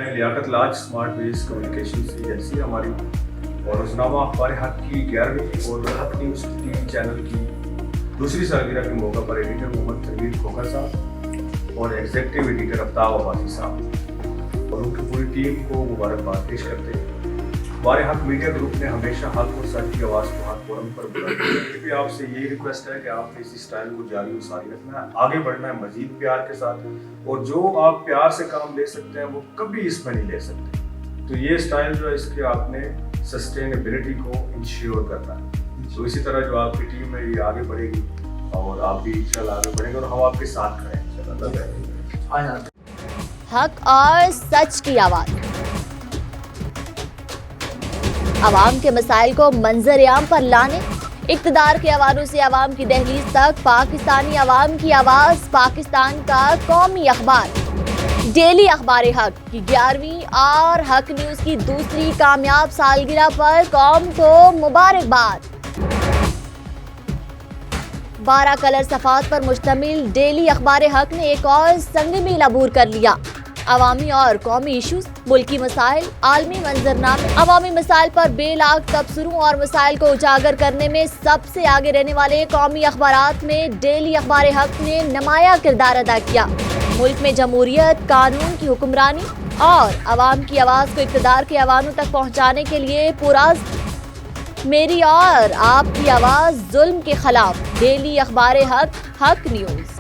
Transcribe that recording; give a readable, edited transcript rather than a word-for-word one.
मैं लियाकत लाज smart veg communication agency हमारी और रोजनामा अखबार हक की 11वीं और हक न्यूज़ टीवी चैनल की दूसरी सालगिरह के मौके पर एडिटर मोहम्मद तनवीर खोखर साहब और एग्जीक्यूटिव एडिटर आफ्ताब अब्बासी साहब और उनकी पूरी टीम को मुबारकबाद पेश करते हैं। हमारे हक मीडिया ग्रुप ने हमेशा हक और सच की आवाज़ को हक फोरम पर बुलंद किया भी आपसे यही रिक्वेस्ट है कि आपने इस स्टाइल को जारी और सारी रखना है, आगे बढ़ना है मजीद प्यार के साथ, और जो आप प्यार से काम ले सकते हैं वो कभी इसमें नहीं ले सकते। तो ये स्टाइल जो है इसके आपने सस्टेनेबिलिटी को इंश्योर करना है। तो इसी तरह जो आपकी टीम है ये आगे बढ़ेगी और आप भी इंशाल्लाह आगे बढ़ेंगे और हम आपके साथ खड़े हैं इंशाल्लाह। हक और सच की आवाज़, आवाम के मसाइल को मंजर-ए-आम पर लाने, इक़्तिदार के हवालों से आवाम की दहलीज तक पाकिस्तानी आवाम की आवाज़, पाकिस्तान का कौमी अखबार डेली अखबार हक की 11वीं और हक न्यूज़ की दूसरी कामयाब सालगिरह पर कौम को मुबारकबाद। 12 कलर सफ़ात पर मुश्तमिल डेली अखबार हक ने एक और संग मील अबूर कर लिया। अवामी और कौमी इशूज, मुल्की मसाइल, आलमी मंजरनामे, अवामी मसाइल पर बेलाग तबसरों और मसाइल को उजागर करने में सबसे आगे रहने वाले कौमी अखबारात में डेली अखबार हक ने नुमाया किरदार अदा किया। मुल्क में जमहूरियत, कानून की हुक्मरानी और अवाम की आवाज़ को इक़्तिदार के ऐवानों तक पहुँचाने के लिए पूरा मेरी और आपकी आवाज़ जुल्म के खिलाफ डेली अखबार हक, हक न्यूज़।